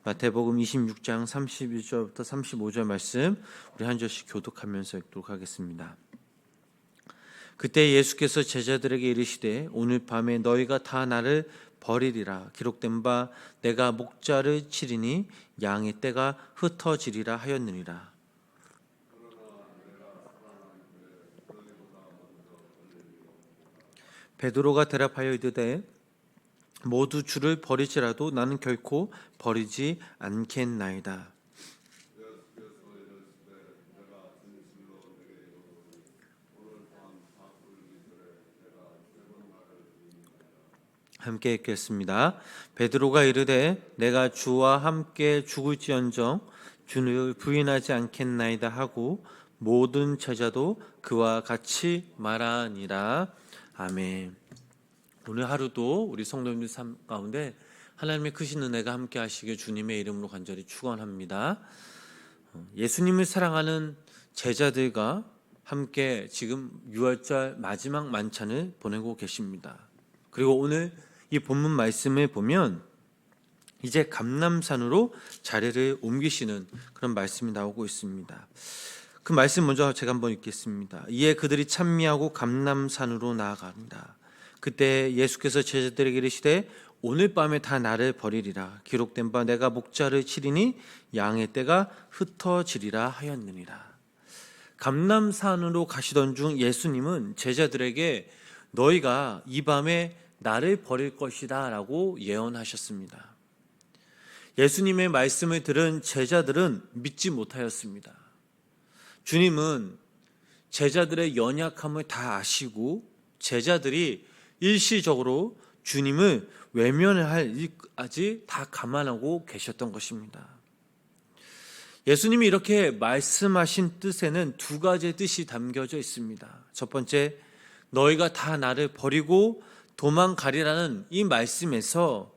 마태복음 26장 31절부터 35절 말씀 우리 한 절씩 교독하면서 읽도록 하겠습니다. 그때 예수께서 제자들에게 이르시되 오늘 밤에 너희가 다 나를 버리리라. 기록된 바 내가 목자를 치리니 양의 떼가 흩어지리라 하였느니라. 베드로가 대답하여 이르되 모두 주를 버리지라도 나는 결코 버리지 않겠나이다. 함께 읽겠습니다. 베드로가 이르되 내가 주와 함께 죽을지언정 주를 부인하지 않겠나이다 하고 모든 제자도 그와 같이 말하니라. 아멘. 오늘 하루도 우리 성도님들 삶 가운데 하나님의 크신 은혜가 함께 하시길 주님의 이름으로 간절히 축원합니다. 예수님을 사랑하는 제자들과 함께 지금 6월절 마지막 만찬을 보내고 계십니다. 그리고 오늘 이 본문 말씀을 보면 이제 감람산으로 자리를 옮기시는 그런 말씀이 나오고 있습니다. 그 말씀 먼저 제가 한번 읽겠습니다. 이에 그들이 찬미하고 감람산으로 나아갑니다. 그때 예수께서 제자들에게 이르시되 오늘 밤에 다 나를 버리리라. 기록된 바 내가 목자를 치리니 양의 떼가 흩어지리라 하였느니라. 감람산으로 가시던 중 예수님은 제자들에게 너희가 이 밤에 나를 버릴 것이다 라고 예언하셨습니다. 예수님의 말씀을 들은 제자들은 믿지 못하였습니다. 주님은 제자들의 연약함을 다 아시고 제자들이 일시적으로 주님을 외면할 일까지 다 감안하고 계셨던 것입니다. 예수님이 이렇게 말씀하신 뜻에는 두 가지의 뜻이 담겨져 있습니다. 첫 번째, 너희가 다 나를 버리고 도망가리라는 이 말씀에서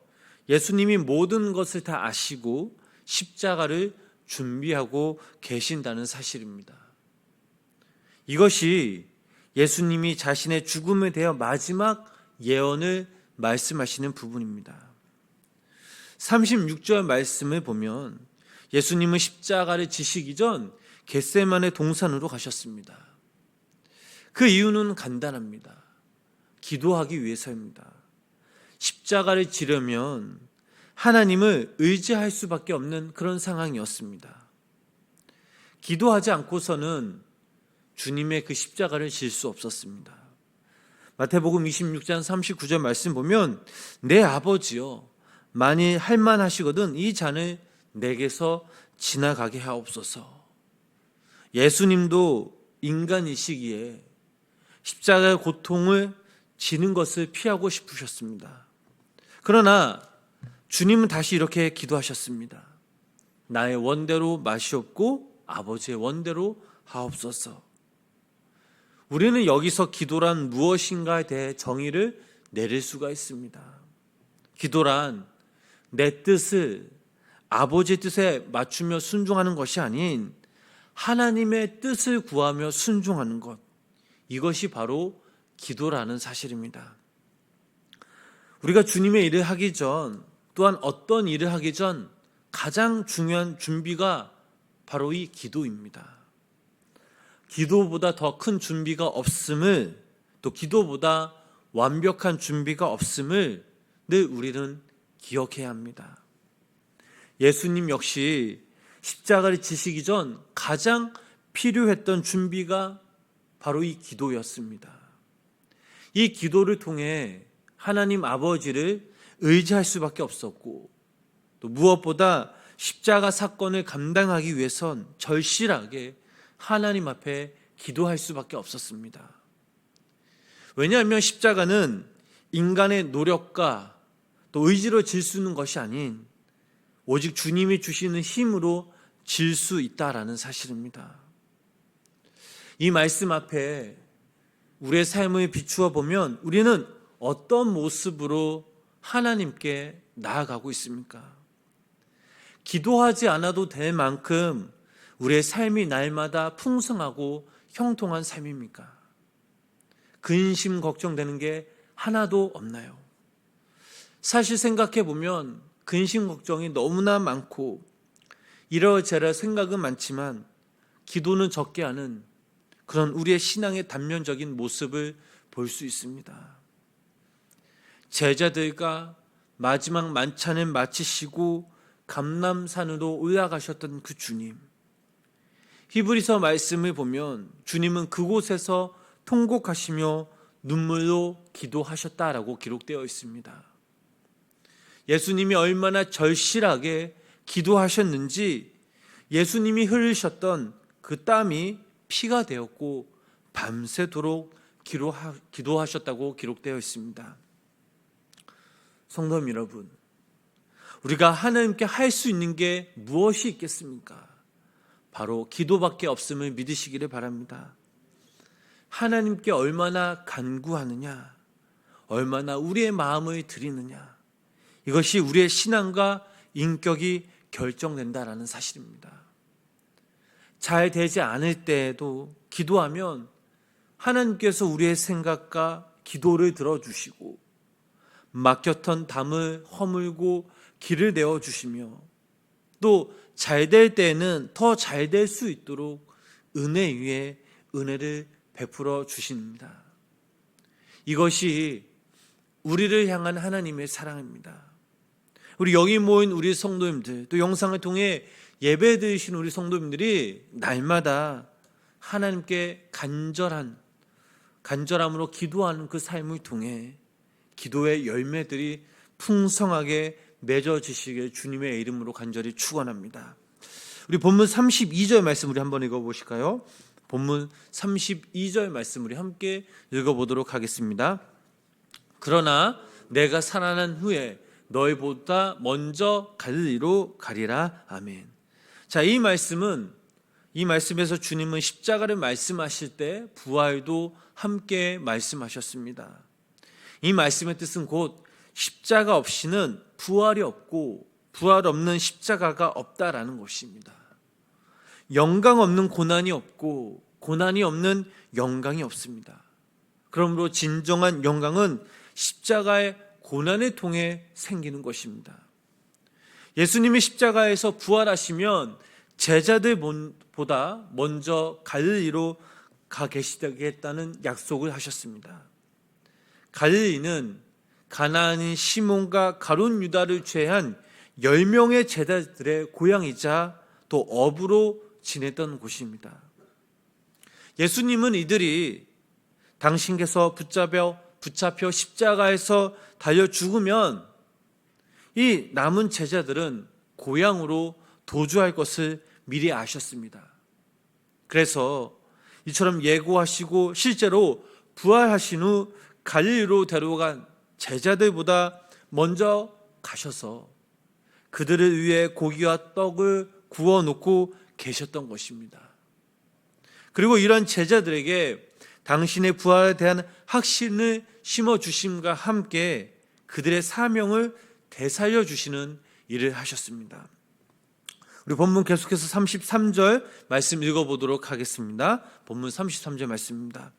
예수님이 모든 것을 다 아시고 십자가를 준비하고 계신다는 사실입니다. 이것이 예수님이 자신의 죽음에 대해 마지막 예언을 말씀하시는 부분입니다. 36절 말씀을 보면 예수님은 십자가를 지시기 전 겟세마네 동산으로 가셨습니다. 그 이유는 간단합니다. 기도하기 위해서입니다. 십자가를 지려면 하나님을 의지할 수밖에 없는 그런 상황이었습니다. 기도하지 않고서는 주님의 그 십자가를 질 수 없었습니다. 마태복음 26장 39절 말씀 보면 내 아버지여 만일 할만하시거든 이 잔을 내게서 지나가게 하옵소서. 예수님도 인간이시기에 십자가의 고통을 지는 것을 피하고 싶으셨습니다. 그러나 주님은 다시 이렇게 기도하셨습니다. 나의 원대로 마시옵고 아버지의 원대로 하옵소서. 우리는 여기서 기도란 무엇인가에 대해 정의를 내릴 수가 있습니다. 기도란 내 뜻을 아버지의 뜻에 맞추며 순종하는 것이 아닌 하나님의 뜻을 구하며 순종하는 것, 이것이 바로 기도라는 사실입니다. 우리가 주님의 일을 하기 전, 또한 어떤 일을 하기 전 가장 중요한 준비가 바로 이 기도입니다. 기도보다 더 큰 준비가 없음을, 또 기도보다 완벽한 준비가 없음을 늘 우리는 기억해야 합니다. 예수님 역시 십자가를 지시기 전 가장 필요했던 준비가 바로 이 기도였습니다. 이 기도를 통해 하나님 아버지를 의지할 수밖에 없었고, 또 무엇보다 십자가 사건을 감당하기 위해선 절실하게 하나님 앞에 기도할 수밖에 없었습니다. 왜냐하면 십자가는 인간의 노력과 또 의지로 질 수 있는 것이 아닌 오직 주님이 주시는 힘으로 질 수 있다라는 사실입니다. 이 말씀 앞에 우리의 삶을 비추어 보면 우리는 어떤 모습으로 하나님께 나아가고 있습니까? 기도하지 않아도 될 만큼 우리의 삶이 날마다 풍성하고 형통한 삶입니까? 근심 걱정되는 게 하나도 없나요? 사실 생각해 보면 근심 걱정이 너무나 많고 이러저러 생각은 많지만 기도는 적게 하는 그런 우리의 신앙의 단면적인 모습을 볼 수 있습니다. 제자들과 마지막 만찬을 마치시고 감람산으로 올라가셨던 그 주님, 히브리서 말씀을 보면 주님은 그곳에서 통곡하시며 눈물로 기도하셨다라고 기록되어 있습니다. 예수님이 얼마나 절실하게 기도하셨는지 예수님이 흘리셨던 그 땀이 피가 되었고 밤새도록 기도하셨다고 기록되어 있습니다. 성도 여러분, 우리가 하나님께 할 수 있는 게 무엇이 있겠습니까? 바로 기도밖에 없음을 믿으시기를 바랍니다. 하나님께 얼마나 간구하느냐, 얼마나 우리의 마음을 드리느냐, 이것이 우리의 신앙과 인격이 결정된다라는 사실입니다. 잘 되지 않을 때에도 기도하면 하나님께서 우리의 생각과 기도를 들어주시고 막혔던 담을 허물고 길을 내어주시며 또 잘 될 때에는 더 잘 될 수 있도록 은혜 위에 은혜를 베풀어 주십니다. 이것이 우리를 향한 하나님의 사랑입니다. 우리 여기 모인 우리 성도님들, 또 영상을 통해 예배 드리신 우리 성도님들이 날마다 하나님께 간절함으로 기도하는 그 삶을 통해 기도의 열매들이 풍성하게 맺어지시길 주님의 이름으로 간절히 축원합니다. 우리 본문 32절 말씀 우리 한번 읽어보실까요? 본문 32절 말씀 우리 함께 읽어보도록 하겠습니다. 그러나 내가 살아난 후에 너희보다 먼저 갈릴리로 가리라. 아멘. 자, 이 말씀에서 주님은 십자가를 말씀하실 때 부활도 함께 말씀하셨습니다. 이 말씀의 뜻은 곧 십자가 없이는 부활이 없고 부활 없는 십자가가 없다라는 것입니다. 영광 없는 고난이 없고 고난이 없는 영광이 없습니다. 그러므로 진정한 영광은 십자가의 고난을 통해 생기는 것입니다. 예수님이 십자가에서 부활하시면 제자들보다 먼저 갈릴리로 가 계시겠다는 약속을 하셨습니다. 갈릴리는 가나안인 시몬과 가룟 유다를 제외한 10명의 제자들의 고향이자 또 어부로 지냈던 곳입니다. 예수님은 이들이 당신께서 붙잡혀 십자가에서 달려 죽으면 이 남은 제자들은 고향으로 도주할 것을 미리 아셨습니다. 그래서 이처럼 예고하시고 실제로 부활하신 후 갈릴리로 데려간 제자들보다 먼저 가셔서 그들을 위해 고기와 떡을 구워놓고 계셨던 것입니다. 그리고 이런 제자들에게 당신의 부활에 대한 확신을 심어주심과 함께 그들의 사명을 되살려 주시는 일을 하셨습니다. 우리 본문 계속해서 33절 말씀 읽어보도록 하겠습니다. 본문 33절 말씀입니다.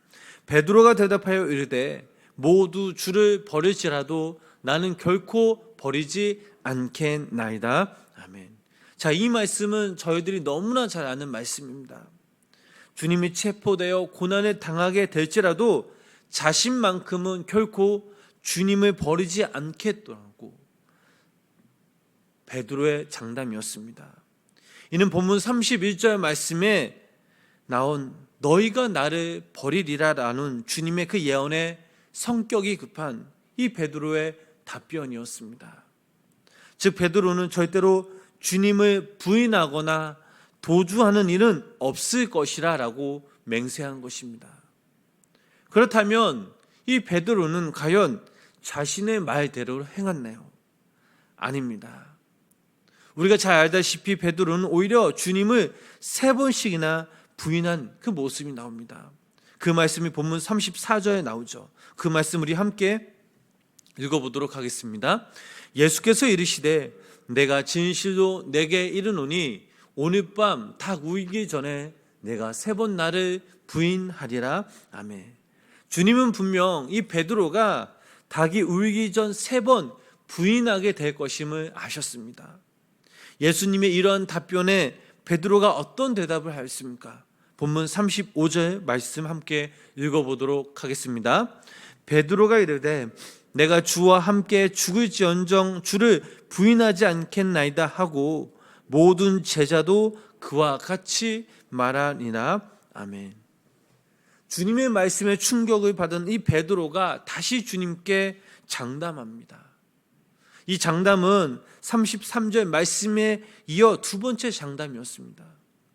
베드로가 대답하여 이르되 모두 주를 버릴지라도 나는 결코 버리지 않겠나이다. 아멘. 자, 이 말씀은 저희들이 너무나 잘 아는 말씀입니다. 주님이 체포되어 고난을 당하게 될지라도 자신만큼은 결코 주님을 버리지 않겠더라고 베드로의 장담이었습니다. 이는 본문 31절 말씀에 나온 너희가 나를 버리리라라는 주님의 그 예언에 성격이 급한 이 베드로의 답변이었습니다. 즉 베드로는 절대로 주님을 부인하거나 도주하는 일은 없을 것이라 라고 맹세한 것입니다. 그렇다면 이 베드로는 과연 자신의 말대로 행했나요? 아닙니다. 우리가 잘 알다시피 베드로는 오히려 주님을 3번씩이나 부인한 그 모습이 나옵니다. 그 말씀이 본문 34절에 나오죠. 그 말씀 우리 함께 읽어보도록 하겠습니다. 예수께서 이르시되 내가 진실로 내게 이르노니 오늘 밤 닭 울기 전에 내가 3번 나를 부인하리라. 아멘. 주님은 분명 이 베드로가 닭이 울기 전 3번 부인하게 될 것임을 아셨습니다. 예수님의 이러한 답변에 베드로가 어떤 대답을 하였습니까? 본문 35절 말씀 함께 읽어보도록 하겠습니다. 베드로가 이르되 내가 주와 함께 죽을지언정 주를 부인하지 않겠나이다 하고 모든 제자도 그와 같이 말하니라. 아멘. 주님의 말씀에 충격을 받은 이 베드로가 다시 주님께 장담합니다. 이 장담은 33절 말씀에 이어 두 번째 장담이었습니다.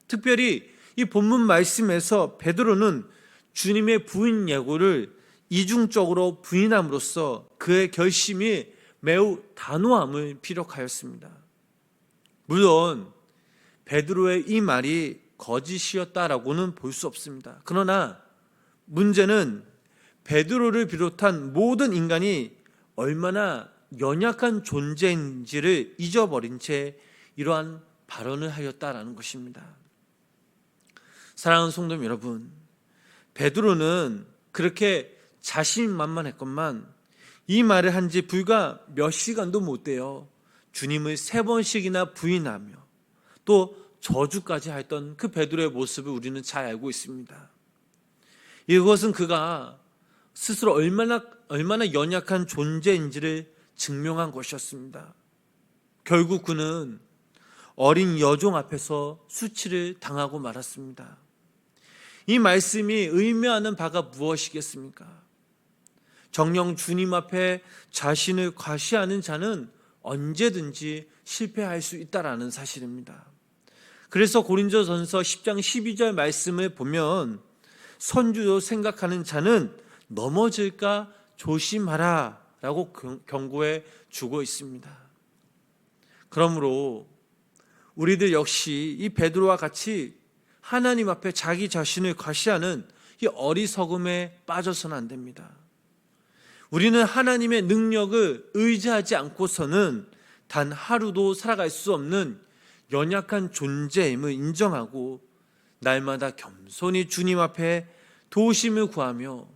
특별히 이 본문 말씀에서 베드로는 주님의 부인 예고를 이중적으로 부인함으로써 그의 결심이 매우 단호함을 피력하였습니다. 물론 베드로의 이 말이 거짓이었다라고는 볼 수 없습니다. 그러나 문제는 베드로를 비롯한 모든 인간이 얼마나 연약한 존재인지를 잊어버린 채 이러한 발언을 하였다라는 것입니다. 사랑하는 성도 여러분, 베드로는 그렇게 자신만만했건만 이 말을 한 지 불과 몇 시간도 못 돼요 주님을 3번씩이나 부인하며 또 저주까지 했던 그 베드로의 모습을 우리는 잘 알고 있습니다. 이것은 그가 스스로 얼마나 연약한 존재인지를 증명한 것이었습니다. 결국 그는 어린 여종 앞에서 수치를 당하고 말았습니다. 이 말씀이 의미하는 바가 무엇이겠습니까? 정녕 주님 앞에 자신을 과시하는 자는 언제든지 실패할 수 있다라는 사실입니다. 그래서 고린도전서 10장 12절 말씀을 보면 선주로 생각하는 자는 넘어질까 조심하라 라고 경고해 주고 있습니다. 그러므로 우리들 역시 이 베드로와 같이 하나님 앞에 자기 자신을 과시하는 이 어리석음에 빠져서는 안 됩니다. 우리는 하나님의 능력을 의지하지 않고서는 단 하루도 살아갈 수 없는 연약한 존재임을 인정하고 날마다 겸손히 주님 앞에 도우심을 구하며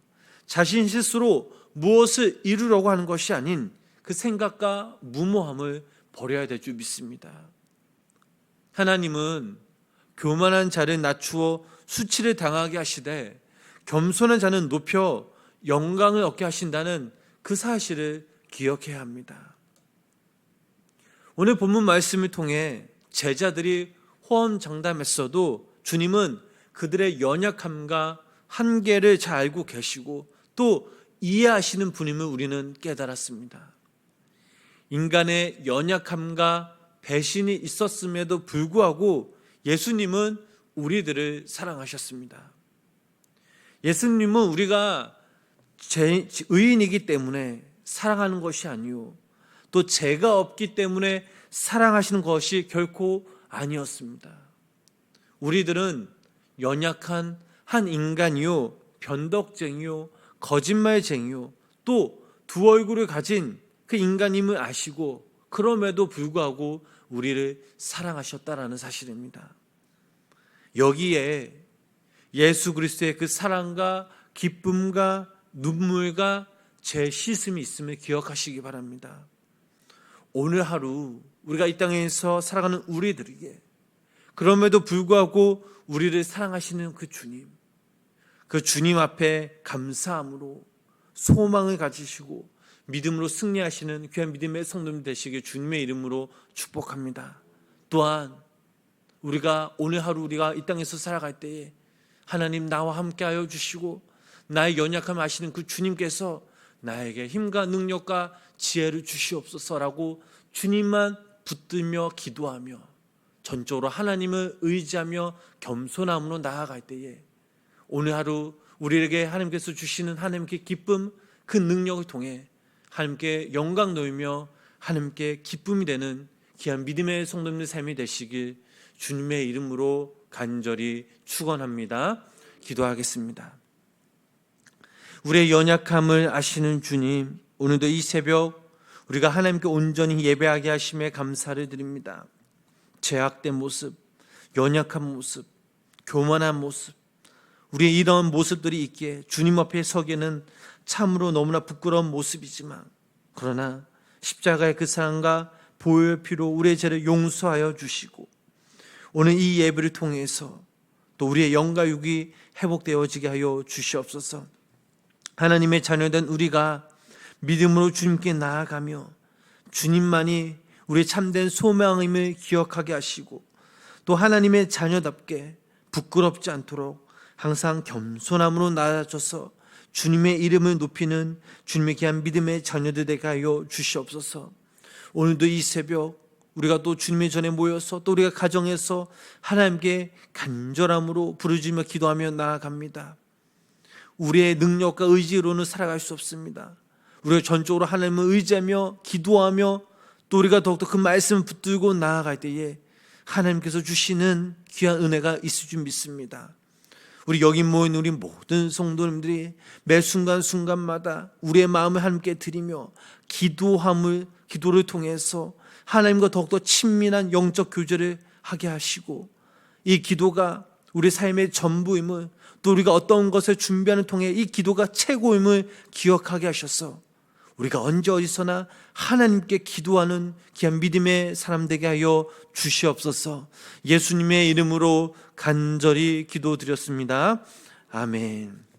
자신 스스로 무엇을 이루려고 하는 것이 아닌 그 생각과 무모함을 버려야 될 줄 믿습니다. 하나님은 교만한 자를 낮추어 수치를 당하게 하시되 겸손한 자는 높여 영광을 얻게 하신다는 그 사실을 기억해야 합니다. 오늘 본문 말씀을 통해 제자들이 호언장담했어도 주님은 그들의 연약함과 한계를 잘 알고 계시고 또 이해하시는 분임을 우리는 깨달았습니다. 인간의 연약함과 배신이 있었음에도 불구하고 예수님은 우리들을 사랑하셨습니다. 예수님은 우리가 의인이기 때문에 사랑하는 것이 아니요 또 죄가 없기 때문에 사랑하시는 것이 결코 아니었습니다. 우리들은 연약한 한 인간이요 변덕쟁이요 거짓말쟁이요 또 두 얼굴을 가진 그 인간임을 아시고 그럼에도 불구하고 우리를 사랑하셨다라는 사실입니다. 여기에 예수 그리스도의 그 사랑과 기쁨과 눈물과 제 씻음이 있음을 기억하시기 바랍니다. 오늘 하루 우리가 이 땅에서 살아가는 우리들에게 그럼에도 불구하고 우리를 사랑하시는 그 주님 앞에 감사함으로 소망을 가지시고 믿음으로 승리하시는 귀한 믿음의 성도님 되시길 주님의 이름으로 축복합니다. 또한 우리가 오늘 하루 우리가 이 땅에서 살아갈 때에 하나님 나와 함께하여 주시고 나의 연약함을 아시는 그 주님께서 나에게 힘과 능력과 지혜를 주시옵소서라고 주님만 붙들며 기도하며 전적으로 하나님을 의지하며 겸손함으로 나아갈 때에 오늘 하루 우리에게 하나님께서 주시는 하나님께 기쁨 그 능력을 통해 하나님께 영광 돌리며 하나님께 기쁨이 되는 귀한 믿음의 성도님의 삶이 되시길 주님의 이름으로 간절히 축원합니다. 기도하겠습니다. 우리의 연약함을 아시는 주님, 오늘도 이 새벽 우리가 하나님께 온전히 예배하게 하심에 감사를 드립니다. 죄악된 모습, 연약한 모습, 교만한 모습, 우리의 이런 모습들이 있기에 주님 앞에 서기에는 참으로 너무나 부끄러운 모습이지만 그러나 십자가의 그 사랑과 보혈 피로 우리의 죄를 용서하여 주시고 오늘 이 예배를 통해서 또 우리의 영과 육이 회복되어지게 하여 주시옵소서. 하나님의 자녀된 우리가 믿음으로 주님께 나아가며 주님만이 우리의 참된 소망임을 기억하게 하시고 또 하나님의 자녀답게 부끄럽지 않도록 항상 겸손함으로 나아져서 주님의 이름을 높이는 주님의 귀한 믿음의 자녀들 되게 하여 주시옵소서. 오늘도 이 새벽 우리가 또 주님의 전에 모여서 또 우리가 가정에서 하나님께 간절함으로 부르짖으며 기도하며 나아갑니다. 우리의 능력과 의지로는 살아갈 수 없습니다. 우리가 전적으로 하나님을 의지하며 기도하며 또 우리가 더욱더 그 말씀을 붙들고 나아갈 때에 하나님께서 주시는 귀한 은혜가 있을 줄 믿습니다. 우리 여기 모인 우리 모든 성도님들이 매 순간순간마다 우리의 마음을 하나님께 드리며 기도를 통해서 하나님과 더욱더 친밀한 영적 교제를 하게 하시고 이 기도가 우리 삶의 전부임을 또 우리가 어떤 것을 준비하는 통해 이 기도가 최고임을 기억하게 하셔서 우리가 언제 어디서나 하나님께 기도하는 귀한 믿음의 사람 되게 하여 주시옵소서. 예수님의 이름으로 간절히 기도드렸습니다. 아멘.